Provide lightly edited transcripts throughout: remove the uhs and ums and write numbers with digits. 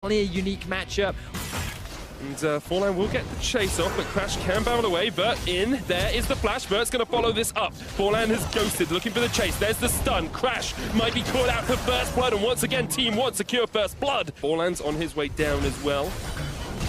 Only a unique matchup. And Forlan will get the chase off, but Crash can barrel away. Vert in. There is the flash. Vert's going to follow this up. Forlan has ghosted, looking for the chase. There's the stun. Crash might be caught out for first blood, and once again, Team ONE secure first blood. Forlan's on his way down as well.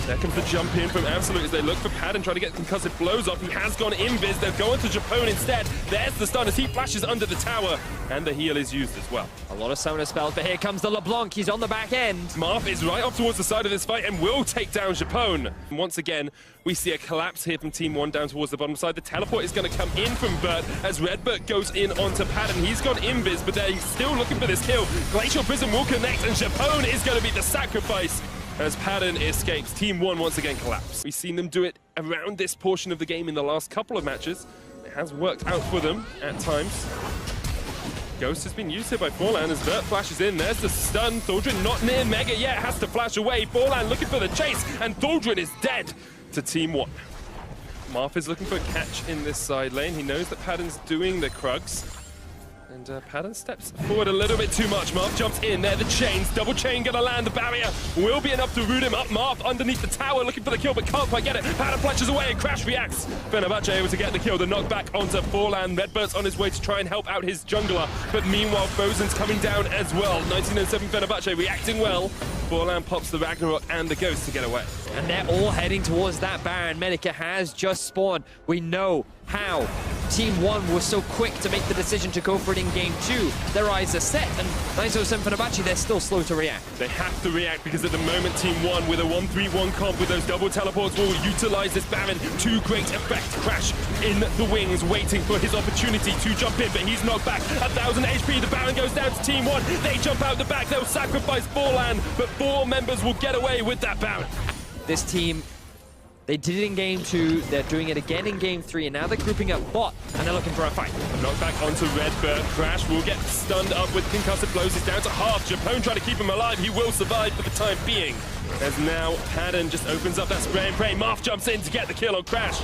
There comes the jump in from Absolut as they look for Padden, trying to get concussive blows off. He has gone invis. They're going to Japone instead. There's the stun as he flashes under the tower, and the heal is used as well. A lot of summoner spells, but here comes the LeBlanc. He's on the back end. Marf is right off towards the side of this fight and will take down Japone. And once again, we see a collapse here from Team ONE down towards the bottom side. The teleport is going to come in from Vert as redbert goes in onto Padden. He's gone invis, but they're still looking for this kill. Glacial Prism will connect, and Japone is going to be the sacrifice as Padden escapes. Team ONE once again collapse. We've seen them do it around this portion of the game in the last couple of matches. It has worked out for them at times. Ghost has been used here by Forlan as Vert flashes in. There's the stun. thaldrin not near Mega yet, has to flash away. Forlan looking for the chase, and thaldrin is dead to Team ONE. Marf is looking for a catch in this side lane. He knows that Padden's doing the Krugs. And Padden steps forward a little bit too much. Marf jumps in there, the chains, double chain gonna land. The barrier will be enough to root him up. Marf underneath the tower looking for the kill, but can't quite get it. Padden flashes away and Crash reacts. Fenerbahçe able to get the kill. The knockback onto Forlan. Redbert's on his way to try and help out his jungler, but meanwhile Frozen's coming down as well. 1907 Fenerbahçe reacting well. Forlan pops the Ragnarok and the Ghost to get away. And they're all heading towards that Baron. Medica has just spawned. We know how Team ONE was so quick to make the decision to go for it in Game 2. Their eyes are set, and 907 Fenerbahçe, they're still slow to react. They have to react because at the moment Team ONE with a 1-3-1 comp with those double teleports will utilize this Baron to great effect. Crash in the wings waiting for his opportunity to jump in, but he's knocked back. 1000 HP, the Baron goes down to Team ONE. They jump out the back, they'll sacrifice Forlan, but 4 members will get away with that Baron. This team, they did it in Game 2, they're doing it again in Game 3, and now they're grouping up bot, and they're looking for a fight. Knockback onto redbert. Crash will get stunned up with concussive blows. He's down to half. Japone trying to keep him alive. He will survive for the time being. As now Padden just opens up that spray and pray. Marf jumps in to get the kill on Crash.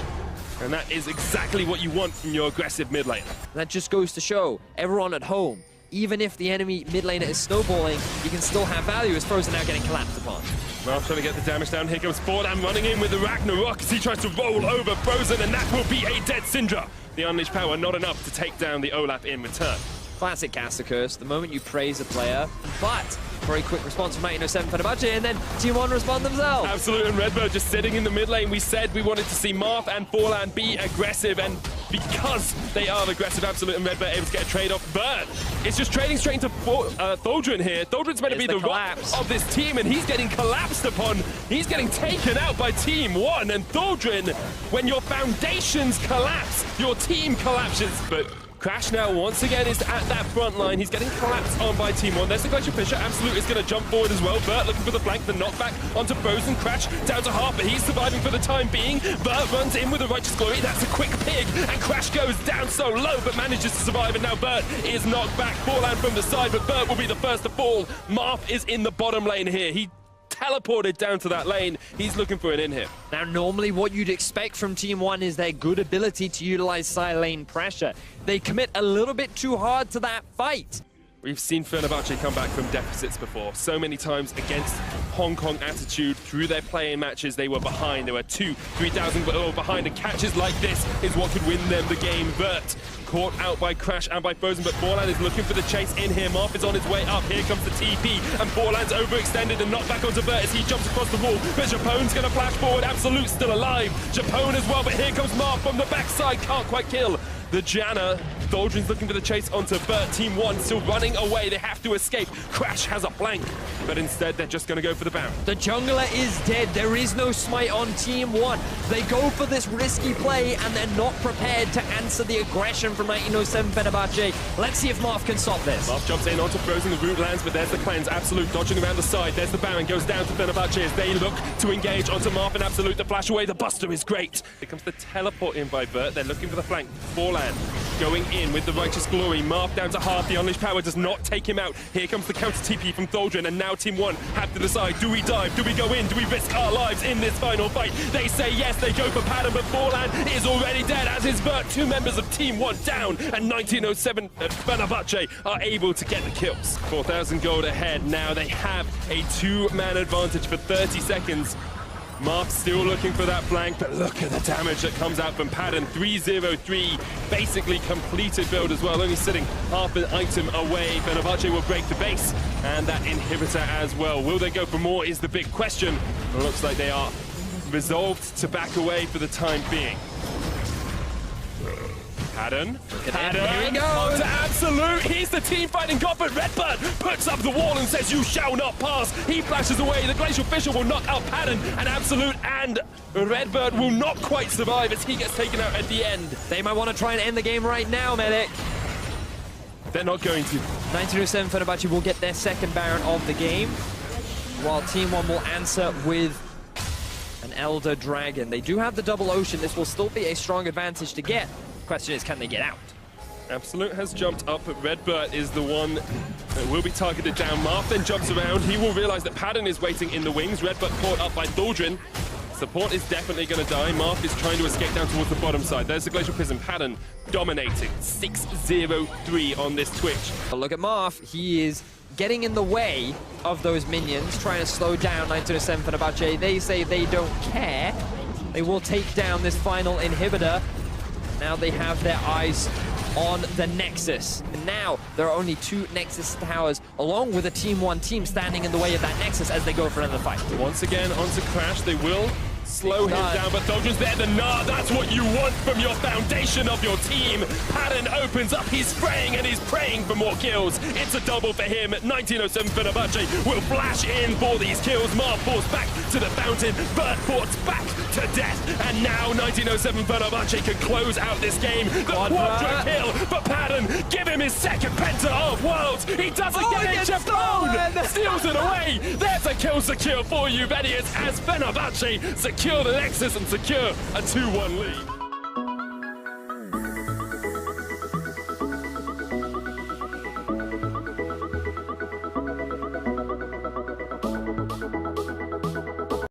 And that is exactly what you want from your aggressive mid laner. That just goes to show everyone at home, even if the enemy mid laner is snowballing, you can still have value as Frozen now getting collapsed upon. Marf trying to get the damage down. Here comes Forlan running in with the Ragnarok as he tries to roll over Frozen, and that will be a dead Syndra. The unleashed power not enough to take down the Olaf in return. Classic caster curse, the moment you praise a player, but very quick response from 1907 Fenerbahçe, and then Team ONE respond themselves. Absolut and redbert just sitting in the mid lane. We said we wanted to see Marf and Forlan be aggressive, and because they are aggressive, Absolut and redbert able to get a trade off. Vert is just trading straight into thaldrin here. thaldrin's meant to be the rock of this team, and he's getting collapsed upon. He's getting taken out by Team ONE, and thaldrin, when your foundations collapse, your team collapses. But Crash now once again is at that front line. He's getting collapsed on by Team ONE. There's the Glacial Fisher. Absolut is going to jump forward as well. Vert looking for the flank. The knockback onto Frozen. Crash down to half, but he's surviving for the time being. Vert runs in with a Righteous Glory. That's a quick pig, and Crash goes down so low, but manages to survive. And now Vert is knocked back. Forlan from the side, but Vert will be the first to fall. Marf is in the bottom lane here. He teleported down to that lane. He's looking for an in here. Now, normally what you'd expect from Team ONE is their good ability to utilize side lane pressure. They commit a little bit too hard to that fight. We've seen Fenerbahçe come back from deficits before. So many times against Hong Kong attitude through their play-in matches, they were behind. They were 2,000-3,000 behind, and catches like this is what could win them the game. Vert caught out by Crash and by Frozen, but Forlan is looking for the chase in here. Marf is on his way up. Here comes the TP, and Forlan's overextended and knocked back onto Vert as he jumps across the wall. But Japone's going to flash forward. Absolut's still alive. Japone as well, but here comes Marf from the backside. Can't quite kill the Jannah. thaldrin's looking for the chase onto Vert. Team ONE still running away. They have to escape. Crash has a flank, but instead they're just going to go for the Baron. The jungler is dead. There is no smite on Team ONE. They go for this risky play, and they're not prepared to answer the aggression from 1907 Fenerbahçe. Let's see if Marf can stop this. Marf jumps in onto Frozen. The root lands, but there's the cleanse. Absolut dodging around the side. There's the Baron. Goes down to Fenerbahçe as they look to engage onto Marf and Absolut. The flash away. The Buster is great. Here comes the teleport in by Vert. They're looking for the flank. Forlan Forlan going in with the Righteous Glory. Marf down to half. The Unleashed Power does not take him out. Here comes the counter TP from thaldrin, and now Team One have to decide, do we dive, do we go in, do we risk our lives in this final fight? They say yes, they go for Padden, but Forlan is already dead, as is Vert. Two members of Team One down, and 1907 Fenerbahçe are able to get the kills. 4,000 gold ahead. Now they have a two-man advantage for 30 seconds. Marf still looking for that flank, but look at the damage that comes out from Padden. 303, basically completed build as well, only sitting half an item away. Fenerbahçe will break the base, and that inhibitor as well. Will they go for more is the big question. It looks like they are resolved to back away for the time being. Padden, Here he goes. onto Absolute. He's the team fighting god, but redbert puts up the wall and says, you shall not pass. He flashes away. The Glacial Fissure will knock out Padden, and Absolute and redbert will not quite survive as he gets taken out at the end. They might want to try and end the game right now, Medic. They're not going to. 1907 Fenerbahçe will get their second Baron of the game, while Team One will answer with an Elder Dragon. They do have the double ocean. This will still be a strong advantage to get. Question is, can they get out? Absolute has jumped up, but redbert is the one that will be targeted down. Marf then jumps around. He will realize that Padden is waiting in the wings. Redbert caught up by thaldrin. Support is definitely going to die. Marf is trying to escape down towards the bottom side. There's the Glacial Prism. Padden dominating. 603 on this Twitch. But look at Marf. He is getting in the way of those minions, trying to slow down 1907 Fenerbahçe. They say they don't care. They will take down this final inhibitor. Now they have their eyes on the Nexus. And now there are only two Nexus towers, along with a Team One team standing in the way of that Nexus as they go for another fight. Once again, onto Crash. They will slow him down, but thaldrin's there. The gnar, that's what you want from your foundation of your team. Padden opens up. He's spraying and he's praying for more kills. It's a double for him. 1907 Fenerbahçe will flash in for these kills. Marf forced back to the fountain. Vert forced back to death. And now 1907 Fenerbahçe can close out this game. The quadra kill for Padden. Give him his second penta of worlds. He doesn't get it. Japone steals it away. There's a kill secure for you, Vedius, as Fenerbahçe secure the Nexus and secure a 2-1 lead.